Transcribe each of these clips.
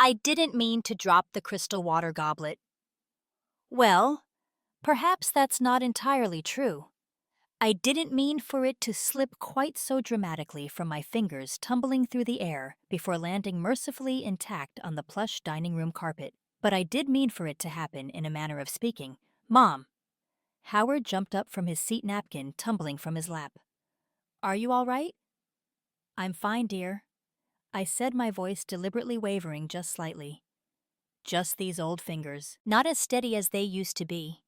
I didn't mean to drop the crystal water goblet. Well, perhaps that's not entirely true. I didn't mean for it to slip quite so dramatically from my fingers, tumbling through the air before landing mercifully intact on the plush dining room carpet. But I did mean for it to happen in a manner of speaking. Mom! Howard jumped up from his seat napkin, tumbling from his lap. Are you all right? I'm fine, dear. I said, my voice deliberately wavering just slightly. Just these old fingers, not as steady as they used to be.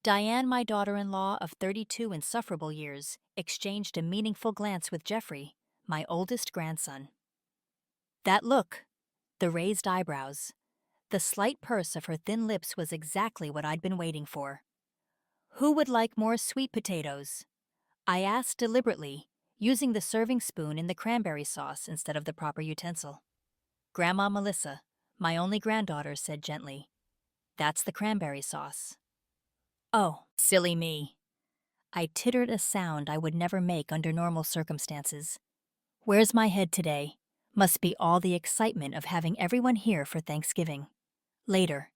Diane, my daughter-in-law of 32 insufferable years, exchanged a meaningful glance with Jeffrey, my oldest grandson. That look, the raised eyebrows, the slight purse of her thin lips was exactly what I'd been waiting for. Who would like more sweet potatoes? I asked deliberately, using the serving spoon in the cranberry sauce instead of the proper utensil. Grandma Melissa, my only granddaughter, said gently, "That's the cranberry sauce." Oh, silly me. I tittered a sound I would never make under normal circumstances. Where's my head today? Must be all the excitement of having everyone here for Thanksgiving. Later,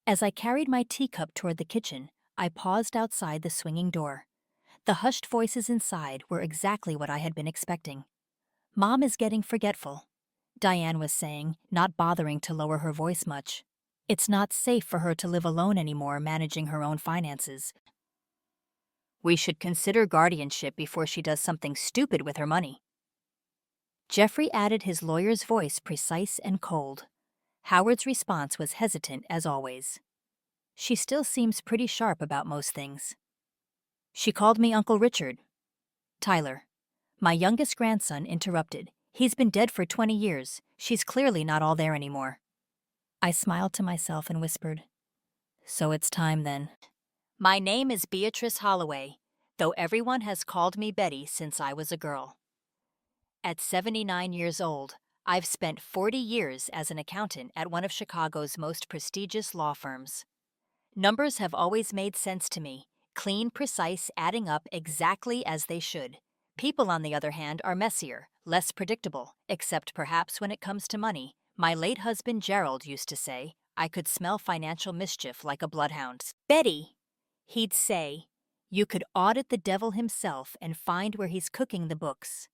as I carried my teacup toward the kitchen, I paused outside the swinging door. The hushed voices inside were exactly what I had been expecting. Mom is getting forgetful, Diane was saying, not bothering to lower her voice much. It's not safe for her to live alone anymore, managing her own finances. We should consider guardianship before she does something stupid with her money. Jeffrey added his lawyer's voice, precise and cold. Howard's response was hesitant as always. She still seems pretty sharp about most things. She called me Uncle Richard. Tyler, my youngest grandson, interrupted. He's been dead for 20 years. She's clearly not all there anymore. I smiled to myself and whispered, "So it's time then." My name is Beatrice Holloway, though everyone has called me Betty since I was a girl. At 79 years old, I've spent 40 years as an accountant at one of Chicago's most prestigious law firms. Numbers have always made sense to me, clean, precise, adding up exactly as they should. People, on the other hand, are messier, less predictable, except perhaps when it comes to money. My late husband Gerald used to say, I could smell financial mischief like a bloodhound. Betty, he'd say, you could audit the devil himself and find where he's cooking the books.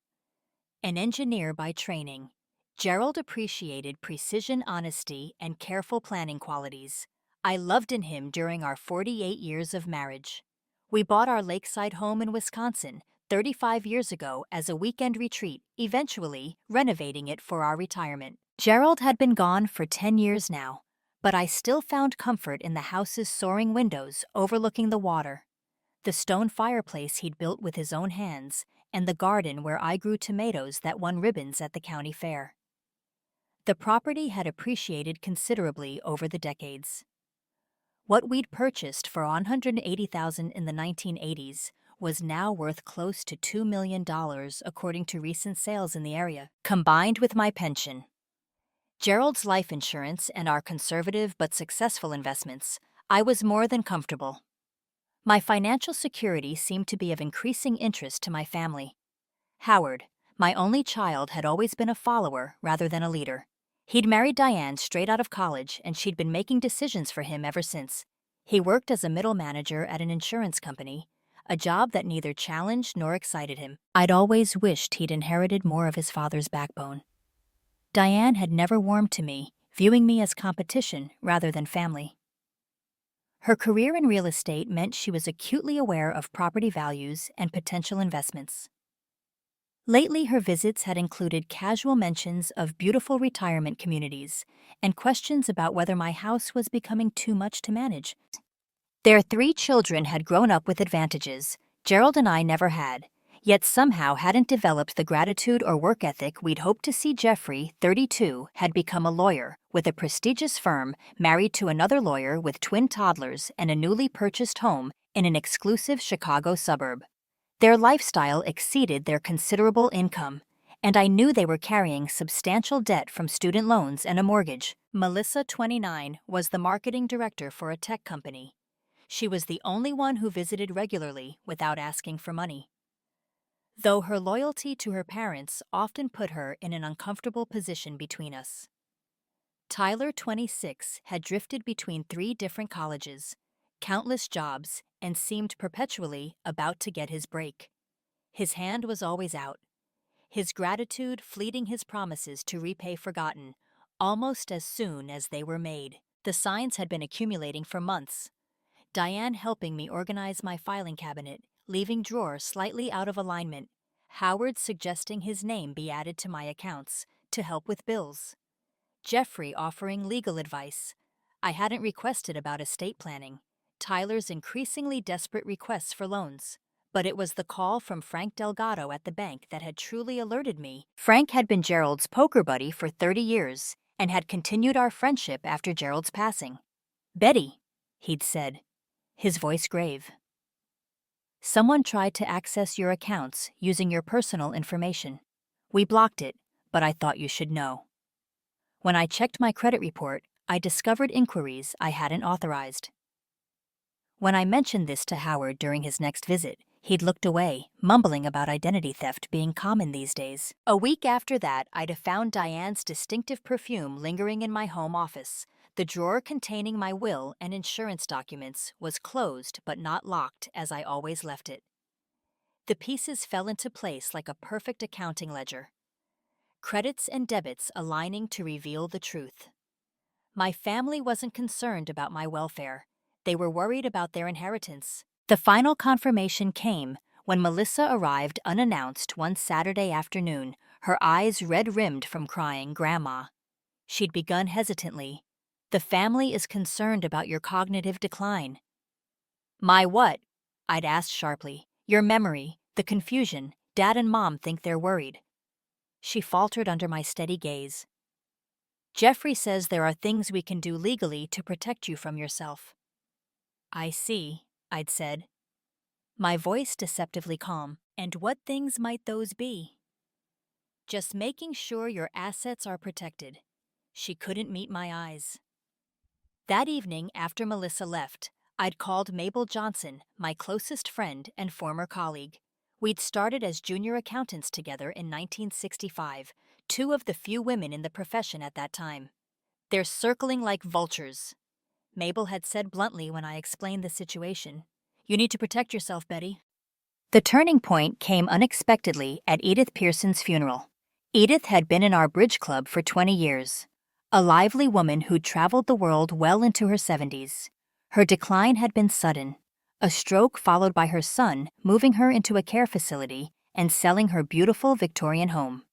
An engineer by training, Gerald appreciated precision, honesty, and careful planning qualities. I loved in him during our 48 years of marriage. We bought our lakeside home in Wisconsin 35 years ago as a weekend retreat, eventually renovating it for our retirement. Gerald had been gone for 10 years now, but I still found comfort in the house's soaring windows overlooking the water, the stone fireplace he'd built with his own hands, and the garden where I grew tomatoes that won ribbons at the county fair. The property had appreciated considerably over the decades. What we'd purchased for $180,000 in the 1980s was now worth close to $2 million according to recent sales in the area, combined with my pension, Gerald's life insurance, and our conservative but successful investments. I was more than comfortable. My financial security seemed to be of increasing interest to my family. Howard, my only child, had always been a follower rather than a leader. He'd married Diane straight out of college, and she'd been making decisions for him ever since. He worked as a middle manager at an insurance company, a job that neither challenged nor excited him. I'd always wished he'd inherited more of his father's backbone. Diane had never warmed to me, viewing me as competition rather than family. Her career in real estate meant she was acutely aware of property values and potential investments. Lately, her visits had included casual mentions of beautiful retirement communities and questions about whether my house was becoming too much to manage. Their 3 children had grown up with advantages Gerald and I never had, yet somehow hadn't developed the gratitude or work ethic we'd hoped to see. Jeffrey, 32, had become a lawyer with a prestigious firm, married to another lawyer with twin toddlers and a newly purchased home in an exclusive Chicago suburb. Their lifestyle exceeded their considerable income, and I knew they were carrying substantial debt from student loans and a mortgage. Melissa, 29, was the marketing director for a tech company. She was the only one who visited regularly without asking for money. Though her loyalty to her parents often put her in an uncomfortable position between us. Tyler, 26, had drifted between 3 different colleges, countless jobs, and seemed perpetually about to get his break. His hand was always out, his gratitude fleeting his promises to repay forgotten, almost as soon as they were made. The signs had been accumulating for months. Diane helping me organize my filing cabinet, leaving drawers slightly out of alignment. Howard suggesting his name be added to my accounts to help with bills. Jeffrey offering legal advice I hadn't requested about estate planning. Tyler's increasingly desperate requests for loans. But it was the call from Frank Delgado at the bank that had truly alerted me. Frank had been Gerald's poker buddy for 30 years and had continued our friendship after Gerald's passing. "Betty," he'd said, his voice grave. "Someone tried to access your accounts using your personal information. We blocked it, but I thought you should know." When I checked my credit report, I discovered inquiries I hadn't authorized. When I mentioned this to Howard during his next visit, he'd looked away, mumbling about identity theft being common these days. A week after that, I'd have found Diane's distinctive perfume lingering in my home office. The drawer containing my will and insurance documents was closed but not locked as I always left it. The pieces fell into place like a perfect accounting ledger. Credits and debits aligning to reveal the truth. My family wasn't concerned about my welfare. They were worried about their inheritance. The final confirmation came when Melissa arrived unannounced one Saturday afternoon, her eyes red-rimmed from crying Grandma. She'd begun hesitantly. "The family is concerned about your cognitive decline." "My what?" I'd asked sharply. "Your memory, the confusion. Dad and Mom think they're worried." She faltered under my steady gaze. "Jeffrey says there are things we can do legally to protect you from yourself." "I see," I'd said, my voice deceptively calm. "And what things might those be?" "Just making sure your assets are protected." She couldn't meet my eyes. That evening, after Melissa left, I'd called Mabel Johnson, my closest friend and former colleague. We'd started as junior accountants together in 1965, 2 of the few women in the profession at that time. "They're circling like vultures," Mabel had said bluntly when I explained the situation. "You need to protect yourself, Betty." The turning point came unexpectedly at Edith Pearson's funeral. Edith had been in our bridge club for 20 years. A lively woman who'd traveled the world well into her 70s. Her decline had been sudden. A stroke followed by her son moving her into a care facility and selling her beautiful Victorian home.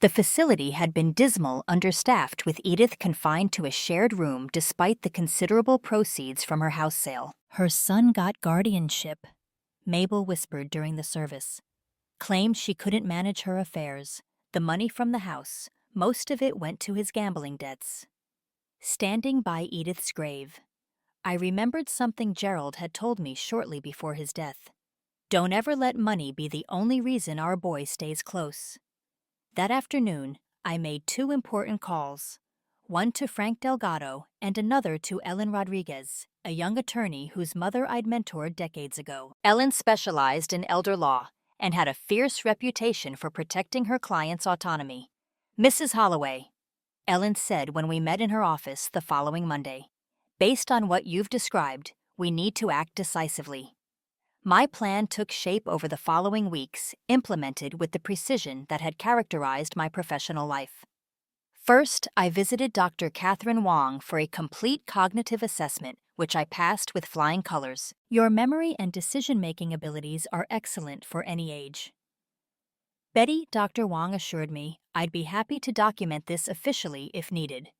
The facility had been dismal, understaffed, with Edith confined to a shared room despite the considerable proceeds from her house sale. "Her son got guardianship," Mabel whispered during the service. "Claimed she couldn't manage her affairs. The money from the house, most of it went to his gambling debts." Standing by Edith's grave, I remembered something Gerald had told me shortly before his death. "Don't ever let money be the only reason our boy stays close." That afternoon, I made 2 important calls, one to Frank Delgado and another to Ellen Rodriguez, a young attorney whose mother I'd mentored decades ago. Ellen specialized in elder law and had a fierce reputation for protecting her clients' autonomy. "Mrs. Holloway," Ellen said when we met in her office the following Monday, "based on what you've described, we need to act decisively." My plan took shape over the following weeks, implemented with the precision that had characterized my professional life. First, I visited Dr. Catherine Wong for a complete cognitive assessment, which I passed with flying colors. "Your memory and decision-making abilities are excellent for any age." "Betty," Dr. Wong assured me, "I'd be happy to document this officially if needed."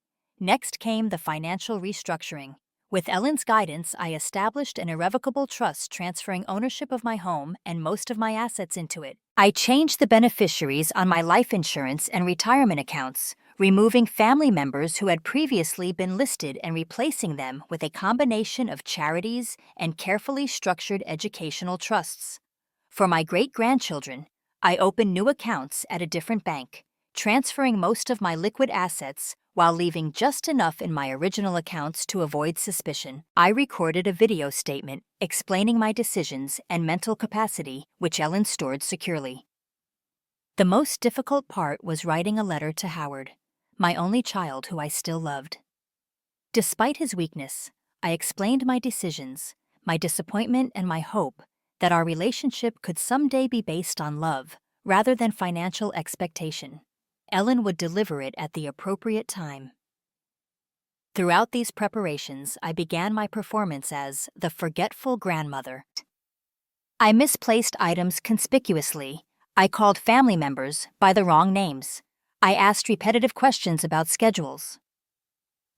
Next came the financial restructuring. With Ellen's guidance, I established an irrevocable trust transferring ownership of my home and most of my assets into it. I changed the beneficiaries on my life insurance and retirement accounts, removing family members who had previously been listed and replacing them with a combination of charities and carefully structured educational trusts. For my great-grandchildren, I opened new accounts at a different bank, transferring most of my liquid assets while leaving just enough in my original accounts to avoid suspicion. I recorded a video statement explaining my decisions and mental capacity, which Ellen stored securely. The most difficult part was writing a letter to Howard. my only child who I still loved. Despite his weakness, I explained my decisions, my disappointment, and my hope that our relationship could someday be based on love rather than financial expectation. Ellen would deliver it at the appropriate time. Throughout these preparations, I began my performance as the forgetful grandmother. I misplaced items conspicuously. I called family members by the wrong names. I asked repetitive questions about schedules.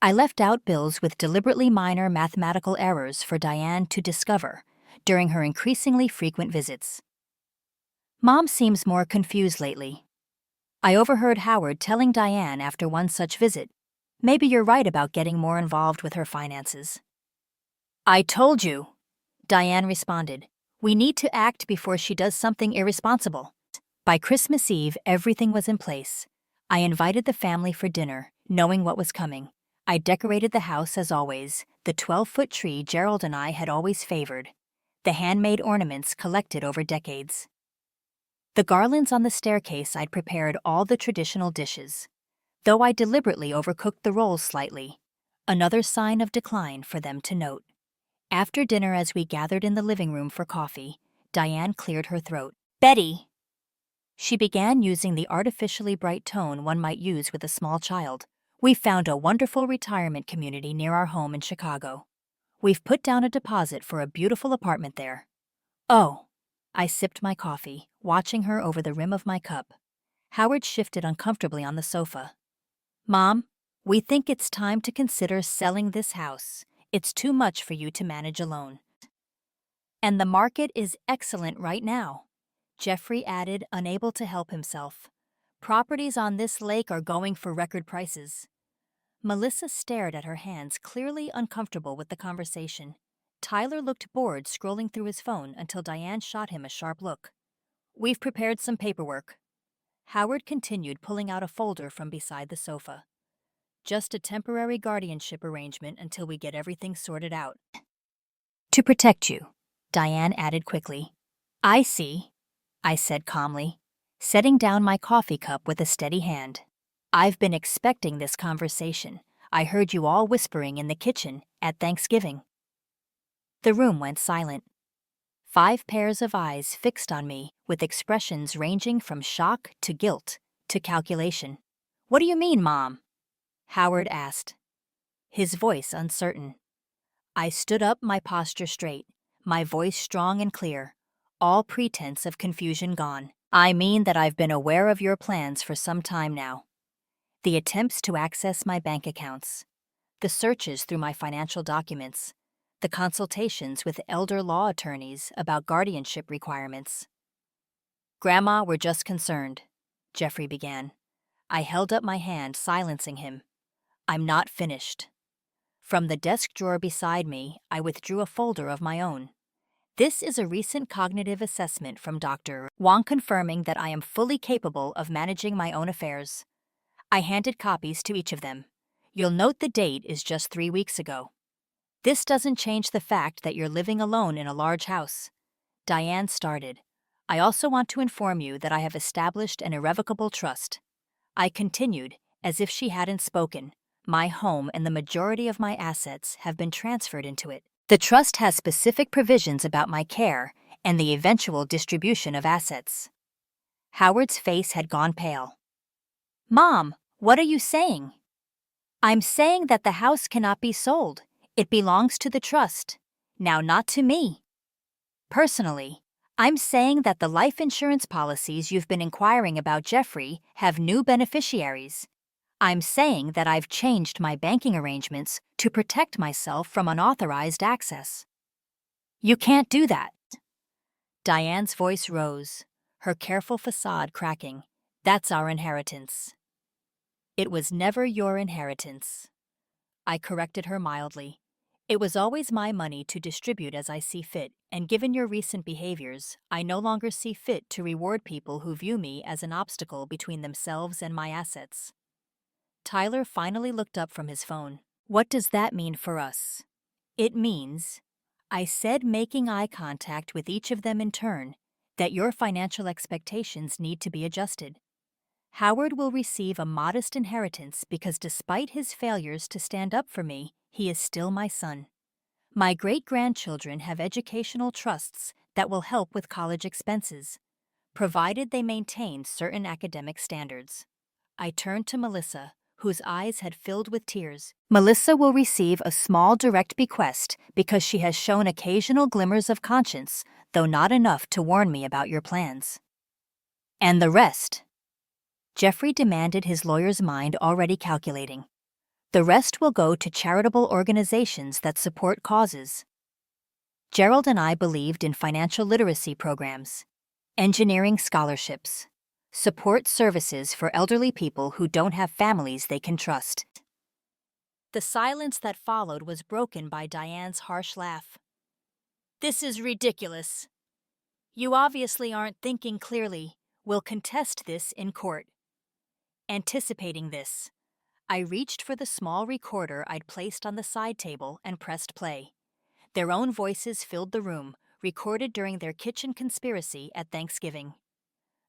I left out bills with deliberately minor mathematical errors for Diane to discover during her increasingly frequent visits. Mom seems more confused lately. I overheard Howard telling Diane after one such visit, "Maybe you're right about getting more involved with her finances." "I told you," Diane responded. "We need to act before she does something irresponsible." By Christmas Eve, everything was in place. I invited the family for dinner, knowing what was coming. I decorated the house as always, the 12-foot tree Gerald and I had always favored, the handmade ornaments collected over decades. The garlands on the staircase I'd prepared all the traditional dishes, though I deliberately overcooked the rolls slightly, another sign of decline for them to note. After dinner, as we gathered in the living room for coffee, Diane cleared her throat. "Betty," she began, using the artificially bright tone one might use with a small child, "we found a wonderful retirement community near our home in Chicago. We've put down a deposit for a beautiful apartment there." "Oh." I sipped my coffee, watching her over the rim of my cup. Howard shifted uncomfortably on the sofa. "Mom, we think it's time to consider selling this house. It's too much for you to manage alone." "And the market is excellent right now," Jeffrey added, unable to help himself. "Properties on this lake are going for record prices." Melissa stared at her hands, clearly uncomfortable with the conversation. Tyler looked bored, scrolling through his phone until Diane shot him a sharp look. "We've prepared some paperwork." Howard continued, pulling out a folder from beside the sofa. "Just a temporary guardianship arrangement until we get everything sorted out." "To protect you," Diane added quickly. "I see," I said calmly, setting down my coffee cup with a steady hand. "I've been expecting this conversation. I heard you all whispering in the kitchen at Thanksgiving." The room went silent. 5 pairs of eyes fixed on me with expressions ranging from shock to guilt to calculation. "What do you mean, Mom?" Howard asked, his voice uncertain. I stood up, my posture straight, my voice strong and clear, all pretense of confusion gone. "I mean that I've been aware of your plans for some time now. The attempts to access my bank accounts, the searches through my financial documents, the consultations with elder law attorneys about guardianship requirements." "Grandma, we're just concerned," Jeffrey began. I held up my hand, silencing him. "I'm not finished." From the desk drawer beside me, I withdrew a folder of my own. "This is a recent cognitive assessment from Dr. Wong confirming that I am fully capable of managing my own affairs." I handed copies to each of them. "You'll note the date is just 3 weeks ago. This doesn't change the fact that you're living alone in a large house." Diane started. "I also want to inform you that I have established an irrevocable trust." I continued, as if she hadn't spoken. "My home and the majority of my assets have been transferred into it. The trust has specific provisions about my care and the eventual distribution of assets." Howard's face had gone pale. "Mom, what are you saying?" "I'm saying that the house cannot be sold. It belongs to the trust. Now, not to me. Personally, I'm saying that the life insurance policies you've been inquiring about, Jeffrey, have new beneficiaries. I'm saying that I've changed my banking arrangements to protect myself from unauthorized access." "You can't do that." Diane's voice rose, her careful facade cracking. "That's our inheritance." "It was never your inheritance." I corrected her mildly. "It was always my money to distribute as I see fit, and given your recent behaviors, I no longer see fit to reward people who view me as an obstacle between themselves and my assets." Tyler finally looked up from his phone. "What does that mean for us?" "It means," I said, making eye contact with each of them in turn, "that your financial expectations need to be adjusted." Howard will receive a modest inheritance because despite his failures to stand up for me, he is still my son. My great-grandchildren have educational trusts that will help with college expenses, provided they maintain certain academic standards. I turned to Melissa, whose eyes had filled with tears. Melissa will receive a small direct bequest because she has shown occasional glimmers of conscience, though not enough to warn me about your plans. And the rest? Jeffrey demanded, his lawyer's mind already calculating. The rest will go to charitable organizations that support causes. Gerald and I believed in financial literacy programs, engineering scholarships, support services for elderly people who don't have families they can trust. The silence that followed was broken by Diane's harsh laugh. This is ridiculous. You obviously aren't thinking clearly. We'll contest this in court. Anticipating this, I reached for the small recorder I'd placed on the side table and pressed play. Their own voices filled the room, recorded during their kitchen conspiracy at Thanksgiving.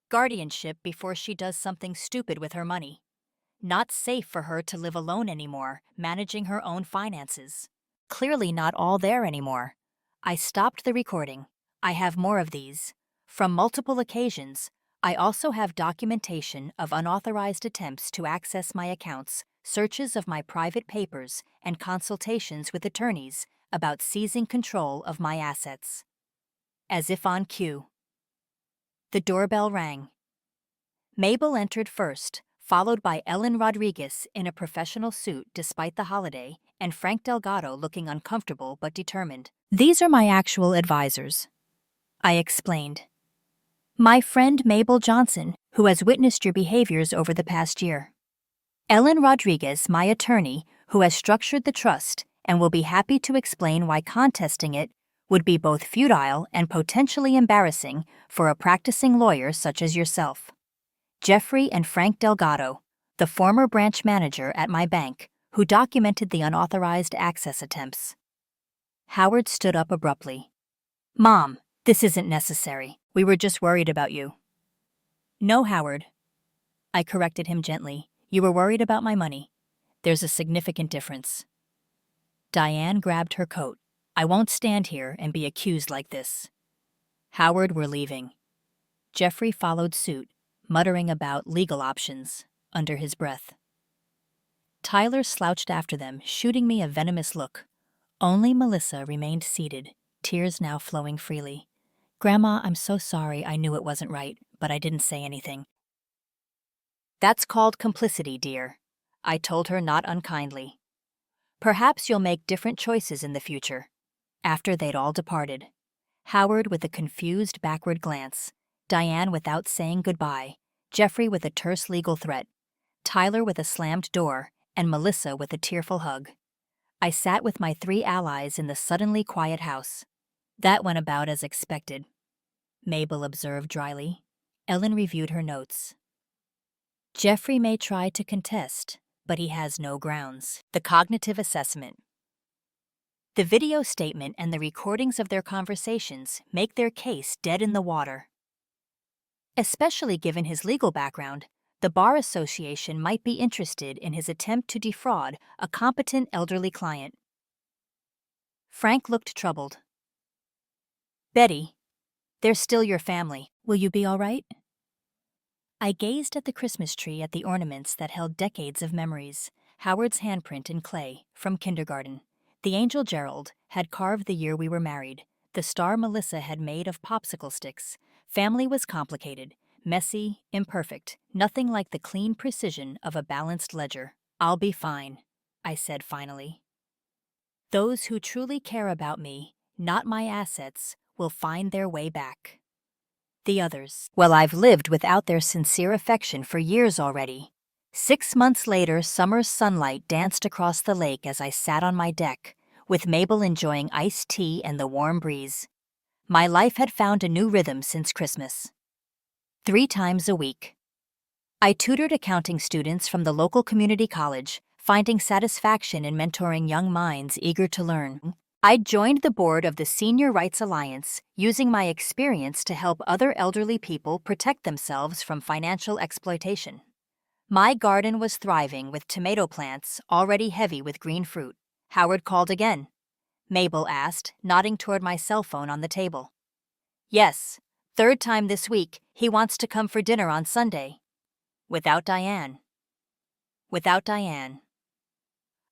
Guardianship before she does something stupid with her money. Not safe for her to live alone anymore, managing her own finances. Clearly not all there anymore. I stopped the recording. I have more of these. From multiple occasions, I also have documentation of unauthorized attempts to access my accounts, searches of my private papers, and consultations with attorneys about seizing control of my assets. As if on cue. The doorbell rang. Mabel entered first, followed by Ellen Rodriguez in a professional suit despite the holiday, and Frank Delgado looking uncomfortable but determined. These are my actual advisors, I explained. My friend Mabel Johnson, who has witnessed your behaviors over the past year. Ellen Rodriguez, my attorney, who has structured the trust and will be happy to explain why contesting it would be both futile and potentially embarrassing for a practicing lawyer such as yourself. Jeffrey and Frank Delgado, the former branch manager at my bank, who documented the unauthorized access attempts. Howard stood up abruptly. Mom, this isn't necessary. We were just worried about you. No, Howard. I corrected him gently. You were worried about my money. There's a significant difference. Diane grabbed her coat. I won't stand here and be accused like this. Howard, we're leaving. Jeffrey followed suit, muttering about legal options under his breath. Tyler slouched after them, shooting me a venomous look. Only Melissa remained seated, tears now flowing freely. Grandma, I'm so sorry. I knew it wasn't right, but I didn't say anything. That's called complicity, dear, I told her not unkindly. Perhaps you'll make different choices in the future. After they'd all departed. Howard with a confused backward glance, Diane without saying goodbye, Jeffrey with a terse legal threat, Tyler with a slammed door, and Melissa with a tearful hug. I sat with my three allies in the suddenly quiet house. That went about as expected, Mabel observed dryly. Ellen reviewed her notes. Jeffrey may try to contest, but he has no grounds. The cognitive assessment. The video statement and the recordings of their conversations make their case dead in the water. Especially given his legal background, the Bar Association might be interested in his attempt to defraud a competent elderly client. Frank looked troubled. Betty, they're still your family. Will you be all right? I gazed at the Christmas tree, at the ornaments that held decades of memories. Howard's handprint in clay, from kindergarten. The angel Gerald had carved the year we were married. The star Melissa had made of popsicle sticks. Family was complicated, messy, imperfect, nothing like the clean precision of a balanced ledger. I'll be fine, I said finally. Those who truly care about me, not my assets, will find their way back. The others, well, I've lived without their sincere affection for years already. 6 months later, summer's sunlight danced across the lake as I sat on my deck, with Mabel enjoying iced tea and the warm breeze. My life had found a new rhythm since Christmas. 3 times a week. I tutored accounting students from the local community college, finding satisfaction in mentoring young minds eager to learn. I'd joined the board of the Senior Rights Alliance, using my experience to help other elderly people protect themselves from financial exploitation. My garden was thriving with tomato plants already heavy with green fruit. Howard called again. Mabel asked, nodding toward my cell phone on the table. Yes, third time this week. He wants to come for dinner on Sunday. Without Diane. Without Diane.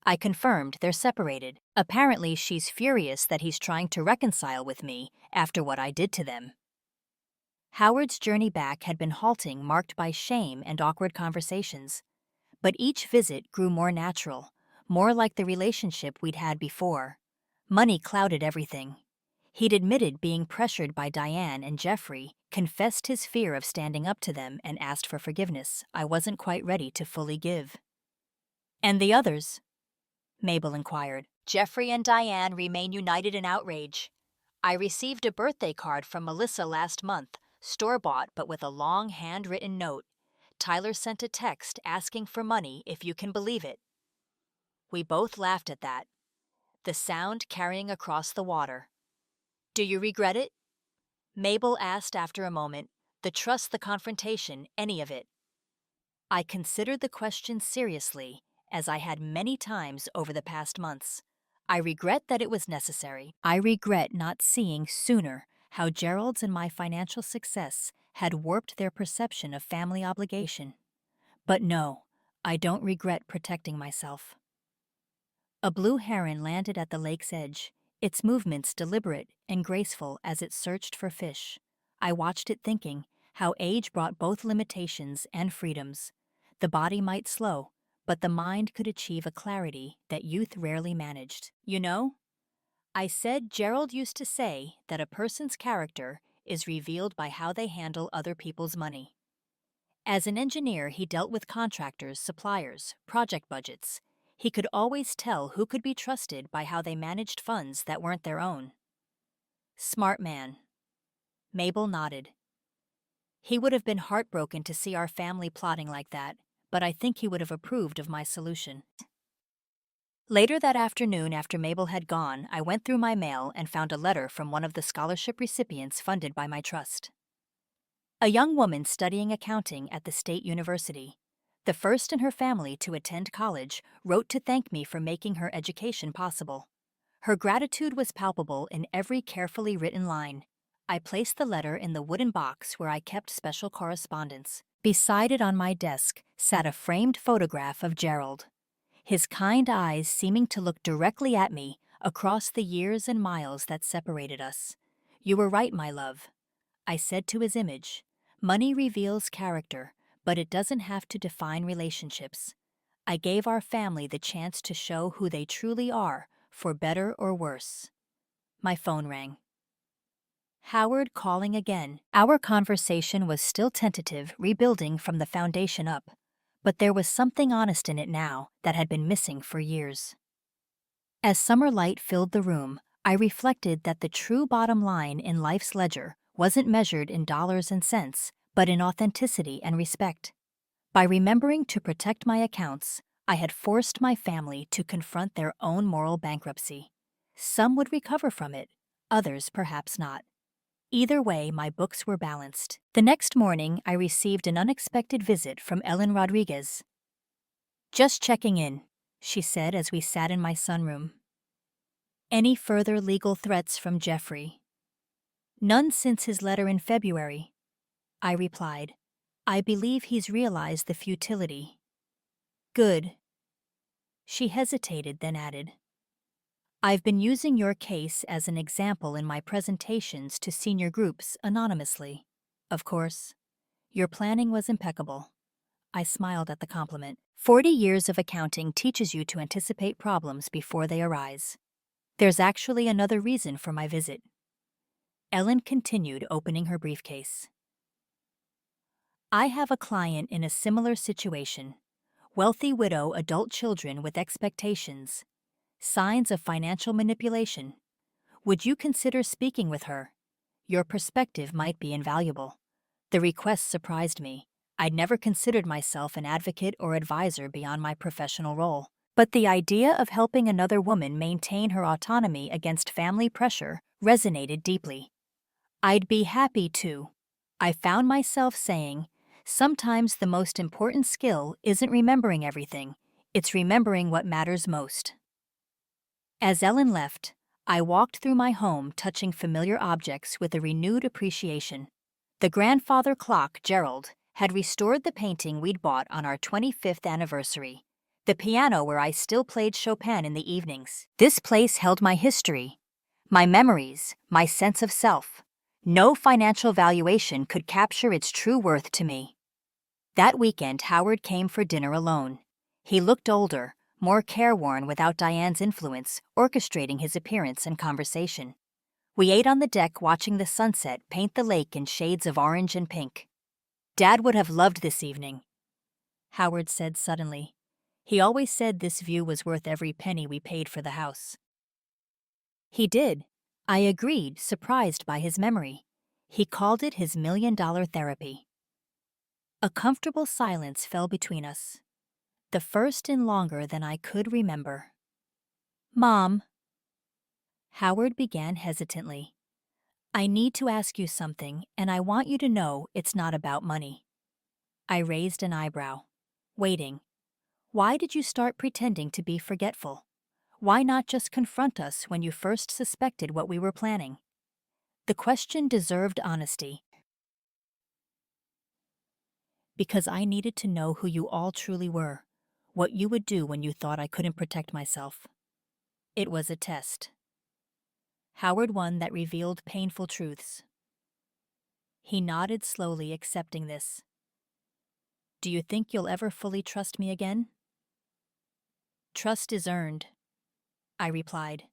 I confirmed they're separated. Apparently she's furious that he's trying to reconcile with me after what I did to them. Howard's journey back had been halting, marked by shame and awkward conversations. But each visit grew more natural, more like the relationship we'd had before. Money clouded everything. He'd admitted being pressured by Diane and Jeffrey, confessed his fear of standing up to them, and asked for forgiveness I wasn't quite ready to fully give. And the others? Mabel inquired. Jeffrey and Diane remain united in outrage. I received a birthday card from Melissa last month, store-bought but with a long handwritten note. Tyler sent a text asking for money, if you can believe it. We both laughed at that. The sound carrying across the water. Do you regret it? Mabel asked after a moment. The trust, the confrontation, any of it. I considered the question seriously, as I had many times over the past months. I regret that it was necessary. I regret not seeing sooner how Gerald's and my financial success had warped their perception of family obligation. But no, I don't regret protecting myself. A blue heron landed at the lake's edge, its movements deliberate and graceful as it searched for fish. I watched it thinking how age brought both limitations and freedoms. The body might slow, but the mind could achieve a clarity that youth rarely managed. You know? I said Gerald used to say that a person's character is revealed by how they handle other people's money. As an engineer, he dealt with contractors, suppliers, project budgets. He could always tell who could be trusted by how they managed funds that weren't their own. Smart man. Mabel nodded. He would have been heartbroken to see our family plotting like that, but I think he would have approved of my solution. Later that afternoon, after Mabel had gone, I went through my mail and found a letter from one of the scholarship recipients funded by my trust. A young woman studying accounting at the state university, the first in her family to attend college, wrote to thank me for making her education possible. Her gratitude was palpable in every carefully written line. I placed the letter in the wooden box where I kept special correspondence. Beside it on my desk sat a framed photograph of Gerald, his kind eyes seeming to look directly at me across the years and miles that separated us. You were right, my love, I said to his image. Money reveals character, but it doesn't have to define relationships. I gave our family the chance to show who they truly are, for better or worse. My phone rang. Howard calling again. Our conversation was still tentative, rebuilding from the foundation up, but there was something honest in it now that had been missing for years. As summer light filled the room, I reflected that the true bottom line in life's ledger wasn't measured in dollars and cents, but in authenticity and respect. By remembering to protect my accounts, I had forced my family to confront their own moral bankruptcy. Some would recover from it, others perhaps not. Either way, my books were balanced. The next morning, I received an unexpected visit from Ellen Rodriguez. Just checking in, she said as we sat in my sunroom. Any further legal threats from Jeffrey? None since his letter in February, I replied. I believe he's realized the futility. Good. She hesitated, then added, I've been using your case as an example in my presentations to senior groups anonymously. Of course, your planning was impeccable. I smiled at the compliment. 40 years of accounting teaches you to anticipate problems before they arise. There's actually another reason for my visit. Ellen continued, opening her briefcase. I have a client in a similar situation. Wealthy widow, adult children with expectations. Signs of financial manipulation. Would you consider speaking with her? Your perspective might be invaluable. The request surprised me. I'd never considered myself an advocate or advisor beyond my professional role. But the idea of helping another woman maintain her autonomy against family pressure resonated deeply. I'd be happy to. I found myself saying, Sometimes the most important skill isn't remembering everything, it's remembering what matters most. As Ellen left, I walked through my home touching familiar objects with a renewed appreciation. The grandfather clock, Gerald, had restored the painting we'd bought on our 25th anniversary. The piano where I still played Chopin in the evenings. This place held my history, my memories, my sense of self. No financial valuation could capture its true worth to me. That weekend, Howard came for dinner alone. He looked older, more careworn without Diane's influence, orchestrating his appearance and conversation. We ate on the deck watching the sunset paint the lake in shades of orange and pink. "Dad would have loved this evening," Howard said suddenly. He always said this view was worth every penny we paid for the house. He did. I agreed, surprised by his memory. He called it his $1,000,000 therapy. A comfortable silence fell between us, the first in longer than I could remember. "Mom," Howard began hesitantly, "I need to ask you something, and I want you to know it's not about money." I raised an eyebrow, waiting. Why did you start pretending to be forgetful? Why not just confront us when you first suspected what we were planning? The question deserved honesty. Because I needed to know who you all truly were, what you would do when you thought I couldn't protect myself. It was a test. Howard won that revealed painful truths. He nodded slowly, accepting this. "Do you think you'll ever fully trust me again?" "Trust is earned," I replied.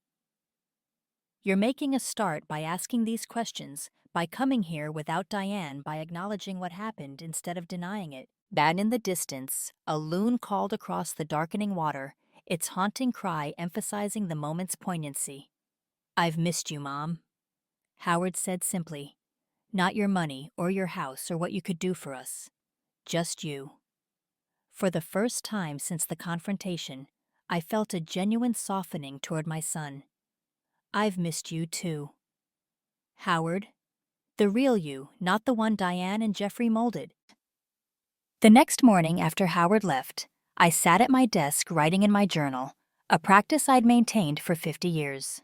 "You're making a start by asking these questions, by coming here without Diane, by acknowledging what happened instead of denying it." Then in the distance, a loon called across the darkening water, its haunting cry emphasizing the moment's poignancy. "I've missed you, Mom," Howard said simply. "Not your money or your house or what you could do for us. Just you." For the first time since the confrontation, I felt a genuine softening toward my son. "I've missed you too, Howard. The real you, not the one Diane and Jeffrey molded." The next morning after Howard left, I sat at my desk writing in my journal, a practice I'd maintained for 50 years.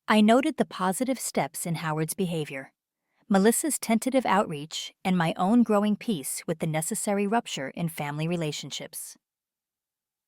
I noted the positive steps in Howard's behavior, Melissa's tentative outreach, and my own growing peace with the necessary rupture in family relationships.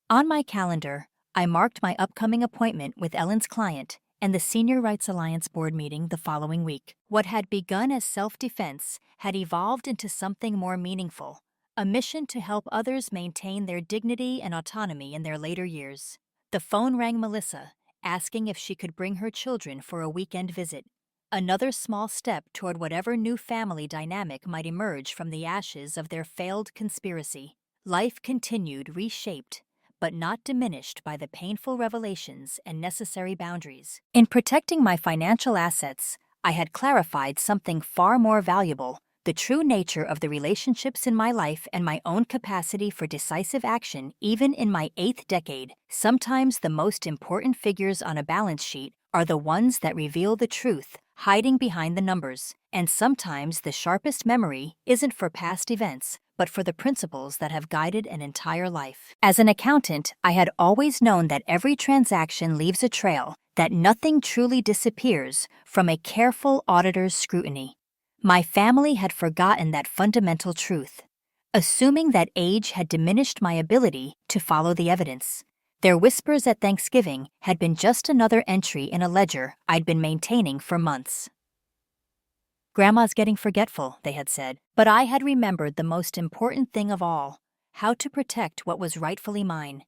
On my calendar, I marked my upcoming appointment with Ellen's client and the Senior Rights Alliance board meeting the following week. What had begun as self-defense had evolved into something more meaningful, a mission to help others maintain their dignity and autonomy in their later years. The phone rang Melissa, asking if she could bring her children for a weekend visit. Another small step toward whatever new family dynamic might emerge from the ashes of their failed conspiracy. Life continued reshaped, but not diminished by the painful revelations and necessary boundaries. In protecting my financial assets, I had clarified something far more valuable: the true nature of the relationships in my life and my own capacity for decisive action even in my 8th decade. Sometimes the most important figures on a balance sheet are the ones that reveal the truth hiding behind the numbers, and sometimes the sharpest memory isn't for past events, but for the principles that have guided an entire life. As an accountant, I had always known that every transaction leaves a trail, that nothing truly disappears from a careful auditor's scrutiny. My family had forgotten that fundamental truth, assuming that age had diminished my ability to follow the evidence. Their whispers at Thanksgiving had been just another entry in a ledger I'd been maintaining for months. "Grandma's getting forgetful," they had said, but I had remembered the most important thing of all: how to protect what was rightfully mine.